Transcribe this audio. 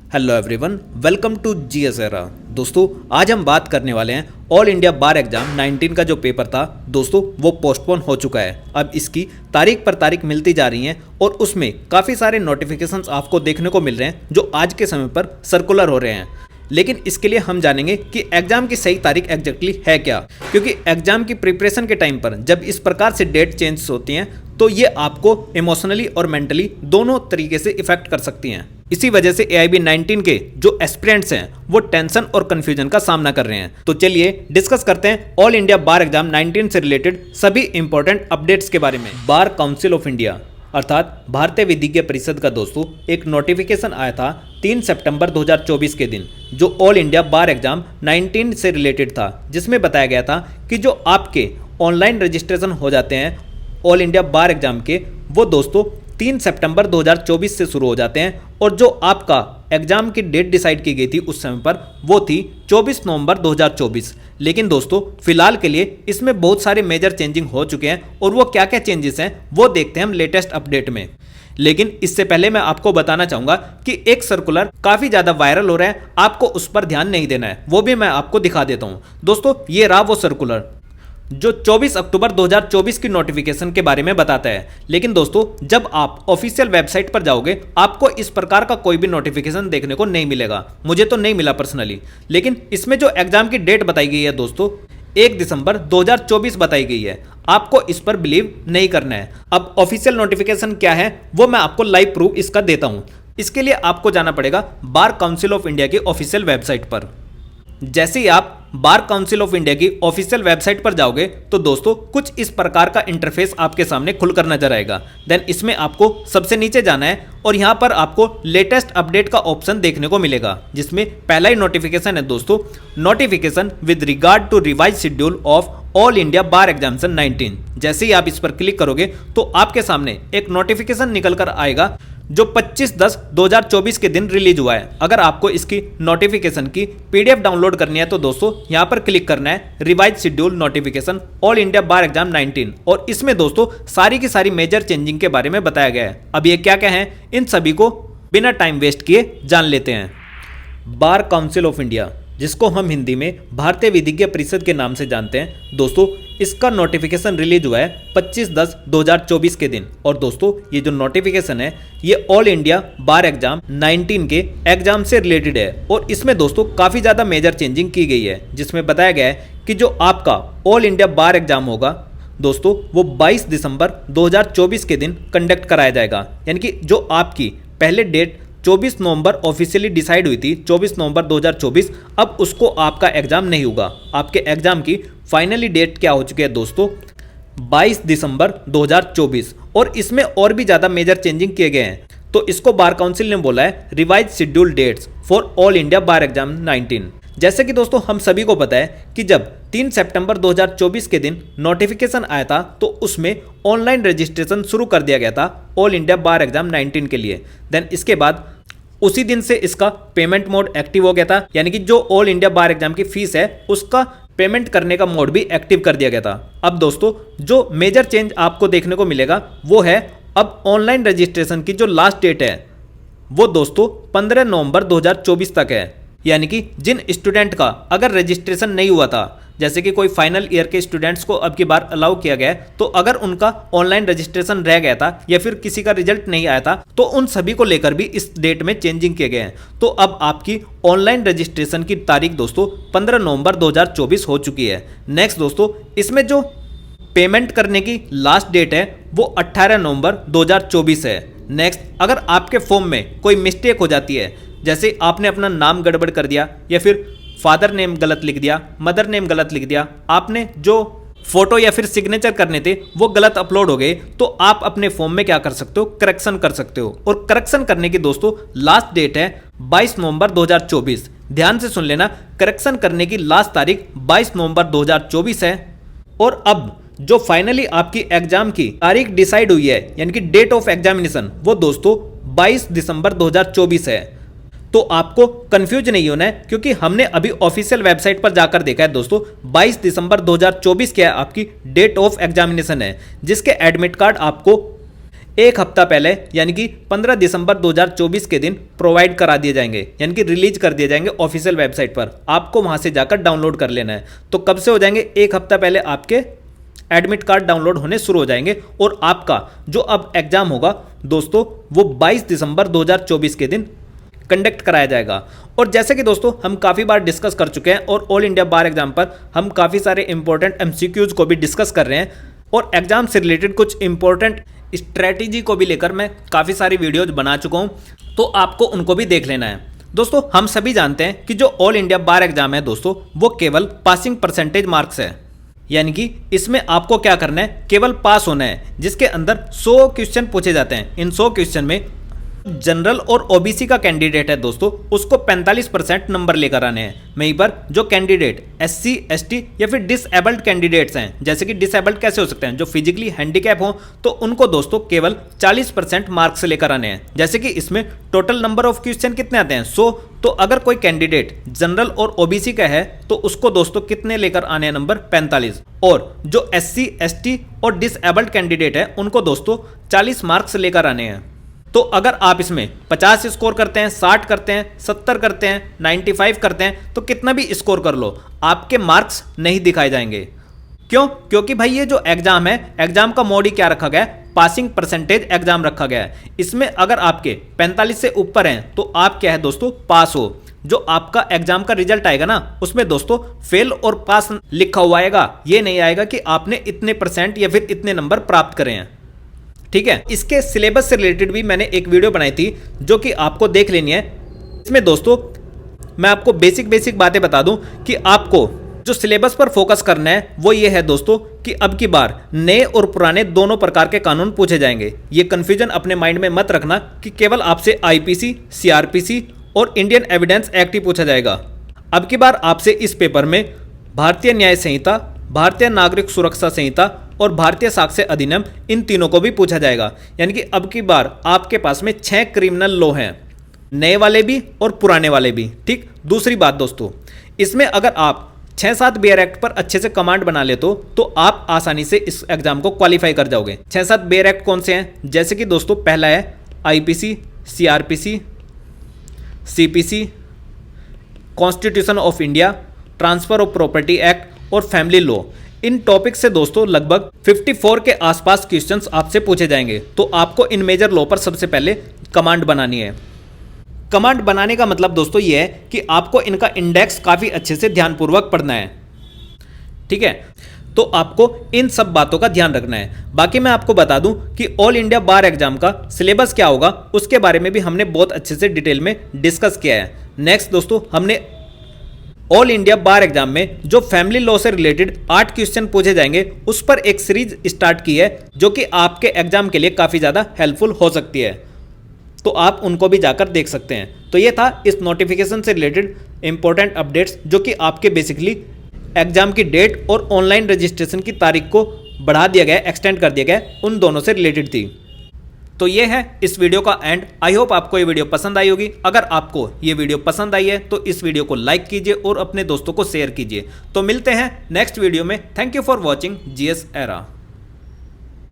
Hello everyone, welcome to GS era. दोस्तों, आज हम बात करने वाले हैं ऑल इंडिया बार एग्जाम 19 का जो पेपर था दोस्तों वो पोस्टपोन हो चुका है। अब इसकी तारीख पर तारीख मिलती जा रही हैं और उसमें काफ़ी सारे नोटिफिकेशंस आपको देखने को मिल रहे हैं जो आज के समय पर सर्कुलर हो रहे हैं। लेकिन इसके लिए हम जानेंगे कि एग्जाम की सही तारीख एग्जैक्टली है क्या, क्योंकि एग्जाम की प्रिपरेशन के टाइम पर जब इस प्रकार से डेट चेंज होती हैं तो ये आपको इमोशनली और मेंटली दोनों तरीके से इफेक्ट कर सकती हैं। इसी वजह से AIB 19 के जो एस्पिरेंट्स हैं वो टेंशन और कंफ्यूजन का सामना कर रहे हैं। तो चलिए डिस्कस करते हैं ऑल इंडिया बार एग्जाम 19 से रिलेटेड सभी इंपॉर्टेंट अपडेट्स के बारे में। बार काउंसिल ऑफ इंडिया अर्थात भारतीय विधिज्ञ परिषद का दोस्तों एक नोटिफिकेशन आया था 3 सितंबर 2024 के दिन, जो ऑल इंडिया बार एग्जाम 19 से रिलेटेड था, जिसमें बताया गया था कि जो आपके ऑनलाइन रजिस्ट्रेशन हो जाते हैं ऑल इंडिया बार एग्जाम के, वो दोस्तों 3 सितंबर 2024 से शुरू हो जाते हैं और जो आपका एग्जाम की डेट डिसाइड की गई थी उस समय पर वो थी 24 नवंबर 2024। लेकिन दोस्तों फिलहाल के लिए इसमें बहुत सारे मेजर चेंजिंग हो चुके हैं और वो क्या क्या चेंजेस हैं वो देखते हैं हम लेटेस्ट अपडेट में। लेकिन इससे पहले मैं आपको बताना चाहूंगा कि एक सर्कुलर काफी ज्यादा वायरल हो रहा है, आपको उस पर ध्यान नहीं देना है, वो भी मैं आपको दिखा देता हूं। दोस्तों ये रहा वो सर्कुलर जो 24 अक्टूबर 2024 की नोटिफिकेशन के बारे में बताता है। लेकिन दोस्तों जब आप ऑफिशियल वेबसाइट पर जाओगे आपको इस प्रकार का कोई भी नोटिफिकेशन देखने को नहीं मिलेगा, मुझे तो नहीं मिला पर्सनली। लेकिन इसमें जो एग्जाम की डेट बताई गई है दोस्तों 1 दिसंबर 2024 बताई गई है, आपको इस पर बिलीव नहीं करना है। अब ऑफिशियल नोटिफिकेशन क्या है वो मैं आपको लाइव प्रूफ इसका देता हूं। इसके लिए आपको जाना पड़ेगा बार काउंसिल ऑफ इंडिया की ऑफिशियल वेबसाइट पर। जैसे ही आप बार काउंसिल ऑफ इंडिया की ऑफिशियल वेबसाइट पर जाओगे तो दोस्तों कुछ इस प्रकार का इंटरफेस आपके सामने खुलकर नजर आएगा। देन इसमें आपको सबसे नीचे जाना है और यहां पर आपको लेटेस्ट अपडेट का ऑप्शन देखने को मिलेगा, जिसमें पहला ही नोटिफिकेशन है दोस्तों, notification with regard to revise schedule of all India bar examination 19। जैसे ही आप इस पर क्लिक करोगे तो आपके सामने एक नोटिफिकेशन निकल कर आएगा जो 25/10/2024 के दिन रिलीज हुआ है। अगर आपको इसकी नोटिफिकेशन की PDF डाउनलोड करनी है तो दोस्तों यहां पर क्लिक करना है revise schedule notification all India bar exam 19 और इसमें दोस्तों सारी की सारी मेजर चेंजिंग के बारे में बताया गया है। अब ये क्या क्या है इन सभी को बिना टाइम वेस्ट किए जान लेते हैं। बार काउंसिल ऑफ इंडिया, जिसको हम हिंदी में भारतीय विधिज्ञ परिषद के नाम से जानते हैं दोस्तों, इसका नोटिफिकेशन रिलीज हुआ है 25/10/2024 के दिन। और दोस्तों ये जो नोटिफिकेशन है ये ऑल इंडिया बार एग्जाम 19 के एग्जाम से रिलेटेड है और इसमें दोस्तों काफ़ी ज़्यादा मेजर चेंजिंग की गई है, जिसमें बताया गया है कि जो आपका ऑल इंडिया बार एग्जाम होगा दोस्तों वो 22 दिसंबर 2024 के दिन कंडक्ट कराया जाएगा। यानी कि जो आपकी पहले डेट 24 नवंबर ऑफिशियली डिसाइड हुई थी 24 नवंबर 2024, अब उसको आपका एग्जाम नहीं होगा। आपके एग्जाम की फाइनली डेट क्या हो चुकी है दोस्तों 22 दिसंबर 2024 और इसमें और भी ज़्यादा मेजर चेंजिंग किए गए हैं। तो इसको बार काउंसिल ने बोला है revise schedule dates for all India bar exam 19। जैसे कि दोस्तों हम सभी को पता है कि जब 3 सितंबर 2024 के दिन नोटिफिकेशन आया था तो उसमें ऑनलाइन रजिस्ट्रेशन शुरू कर दिया गया था ऑल इंडिया बार एग्जाम 19 के लिए। देन इसके बाद उसी दिन से इसका पेमेंट मोड एक्टिव हो गया था, यानी कि जो ऑल इंडिया बार एग्जाम की फीस है उसका पेमेंट करने का मोड भी एक्टिव कर दिया गया था। अब दोस्तों जो मेजर चेंज आपको देखने को मिलेगा वो है अब ऑनलाइन रजिस्ट्रेशन की जो लास्ट डेट है वो दोस्तों 15 नवंबर 2024 तक है। यानी कि जिन स्टूडेंट का अगर रजिस्ट्रेशन नहीं हुआ था, जैसे कि कोई फाइनल ईयर के स्टूडेंट्स को अब की बार अलाउ किया गया है, तो अगर उनका ऑनलाइन रजिस्ट्रेशन रह गया था या फिर किसी का रिजल्ट नहीं आया था तो उन सभी को लेकर भी इस डेट में चेंजिंग किए गए हैं। तो अब आपकी ऑनलाइन रजिस्ट्रेशन की तारीख दोस्तों 15 नवंबर 2024 हो चुकी है। नेक्स्ट दोस्तों इसमें जो पेमेंट करने की लास्ट डेट है वो 18 नवंबर 2024 है। नेक्स्ट अगर आपके फॉर्म में कोई मिस्टेक हो जाती है, जैसे आपने अपना नाम गड़बड़ कर दिया या फिर फादर नेम गलत लिख दिया, मदर नेम गलत लिख दिया, आपने जो फोटो या फिर सिग्नेचर करने थे वो गलत अपलोड हो गए, तो आप अपने फॉर्म में क्या कर सकते हो, करेक्शन कर सकते हो। और करेक्शन करने की दोस्तों लास्ट डेट है 22 नवंबर 2024। ध्यान से सुन लेना, करेक्शन करने की लास्ट तारीख 22 नवंबर 2024 है। और अब जो फाइनली आपकी एग्जाम की तारीख डिसाइड हुई है यानी कि डेट ऑफ एग्जामिनेशन वो दोस्तों 22 दिसंबर 2024 है। तो आपको कंफ्यूज नहीं होना है क्योंकि हमने अभी ऑफिशियल वेबसाइट पर जाकर देखा है दोस्तों 22 दिसंबर 2024 क्या आपकी डेट ऑफ एग्जामिनेशन है, जिसके एडमिट कार्ड आपको एक हफ्ता पहले यानी कि 15 दिसंबर 2024 के दिन प्रोवाइड करा दिए जाएंगे, यानी कि रिलीज कर दिए जाएंगे ऑफिशियल वेबसाइट पर। आपको वहां से जाकर डाउनलोड कर लेना है। तो कब से हो जाएंगे? एक हफ्ता पहले आपके एडमिट कार्ड डाउनलोड होने शुरू हो जाएंगे और आपका जो अब एग्जाम होगा दोस्तों वो 22 दिसंबर 2024 के दिन कंडक्ट कराया जाएगा। और जैसे कि दोस्तों हम काफ़ी बार डिस्कस कर चुके हैं और ऑल इंडिया बार एग्जाम पर हम काफ़ी सारे इंपॉर्टेंट एमसीक्यूज को भी डिस्कस कर रहे हैं और एग्जाम से रिलेटेड कुछ इंपॉर्टेंट स्ट्रैटेजी को भी लेकर मैं काफ़ी सारी वीडियोज बना चुका हूँ, तो आपको उनको भी देख लेना है। दोस्तों हम सभी जानते हैं कि जो ऑल इंडिया बार एग्जाम है दोस्तों वो केवल पासिंग परसेंटेज मार्क्स है, यानी कि इसमें आपको क्या करना है, केवल पास होना है, जिसके अंदर 100 क्वेश्चन पूछे जाते हैं। इन 100 क्वेश्चन में जनरल और ओबीसी का कैंडिडेट है दोस्तों उसको 45% नंबर लेकर आने हैं। वहीं पर जो कैंडिडेट एससी एसटी या फिर डिसेबल्ड कैंडिडेट्स हैं, जैसे कि डिसेबल्ड कैसे हो सकते हैं, जो फिजिकली हैंडीकैप हो, तो उनको दोस्तों केवल 40% मार्क्स लेकर आने हैं। जैसे कि इसमें टोटल नंबर ऑफ क्वेश्चन कितने आते हैं? 100। तो अगर कोई कैंडिडेट जनरल और ओबीसी का है तो उसको दोस्तों कितने लेकर आने हैं? नंबर 45। और जो एससी एसटी और डिसेबल्ड कैंडिडेट है उनको दोस्तों 40 मार्क्स लेकर आने हैं। तो अगर आप इसमें 50 स्कोर करते हैं, 60 करते हैं, 70 करते हैं, 95 करते हैं, तो कितना भी स्कोर कर लो आपके मार्क्स नहीं दिखाए जाएंगे। क्यों? क्योंकि भाई ये जो एग्जाम है, एग्जाम का मोड ही क्या रखा गया है? पासिंग परसेंटेज एग्जाम रखा गया है। इसमें अगर आपके 45 से ऊपर हैं तो आप क्या है दोस्तों? पास हो। जो आपका एग्जाम का रिजल्ट आएगा ना उसमें दोस्तों फेल और पास लिखा हुआ आएगा, ये नहीं आएगा कि आपने इतने परसेंट या फिर इतने नंबर प्राप्त करे हैं। ठीक है, इसके सिलेबस से रिलेटेड भी मैंने एक वीडियो बनाई थी जो कि आपको देख लेनी है। इसमें दोस्तों मैं आपको बेसिक बातें बता दूं कि आपको जो सिलेबस पर फोकस करना है वो ये है दोस्तों कि अब की बार नए और पुराने दोनों प्रकार के कानून पूछे जाएंगे। ये कंफ्यूजन अपने माइंड में मत रखना कि केवल आपसे आईपीसी, सीआरपीसी और इंडियन एविडेंस एक्ट ही पूछा जाएगा। अब की बार आपसे इस पेपर में भारतीय न्याय संहिता, भारतीय नागरिक सुरक्षा संहिता और भारतीय साक्ष्य अधिनियम, इन तीनों को भी पूछा जाएगा। यानी कि अब की बार आपके पास में 6 क्रिमिनल लॉ हैं, नए वाले भी और पुराने वाले भी। ठीक, दूसरी बात दोस्तों, इसमें अगर आप 6-7 बेयर एक्ट पर अच्छे से कमांड बना ले तो आप आसानी से इस एग्जाम को क्वालिफाई कर जाओगे। 6-7 बेयर एक्ट कौन से हैं? जैसे कि दोस्तों पहला है IPC, CrPC, CPC, constitution of India, transfer of property act और फैमिली लॉ। इन टॉपिक से दोस्तों लगभग 54 के आसपास क्वेश्चंस आपसे पूछे जाएंगे। तो आपको इन मेजर लॉ पर सबसे पहले कमांड बनानी है। कमांड बनाने का मतलब दोस्तों ये है कि आपको इनका इंडेक्स काफ़ी अच्छे से ध्यानपूर्वक पढ़ना है। ठीक है, तो आपको इन सब बातों का ध्यान रखना है। बाकी मैं आपको बता दूं कि ऑल इंडिया बार एग्जाम का सिलेबस क्या होगा उसके बारे में भी हमने बहुत अच्छे से डिटेल में डिस्कस किया है। नेक्स्ट दोस्तों हमने ऑल इंडिया बार एग्जाम में जो फैमिली लॉ से रिलेटेड 8 क्वेश्चन पूछे जाएंगे उस पर एक सीरीज स्टार्ट की है जो कि आपके एग्जाम के लिए काफ़ी ज़्यादा हेल्पफुल हो सकती है। तो आप उनको भी जाकर देख सकते हैं। तो ये था इस नोटिफिकेशन से रिलेटेड इंपॉर्टेंट अपडेट्स जो कि आपके बेसिकली एग्जाम की डेट और ऑनलाइन रजिस्ट्रेशन की तारीख को बढ़ा दिया गया, एक्सटेंड कर दिया गया, उन दोनों से रिलेटेड थी। तो ये है इस वीडियो का एंड। आई होप आपको ये वीडियो पसंद आई होगी। अगर आपको ये वीडियो पसंद आई है तो इस वीडियो को लाइक कीजिए और अपने दोस्तों को शेयर कीजिए। तो मिलते हैं नेक्स्ट वीडियो में। Thank you for watching GS era.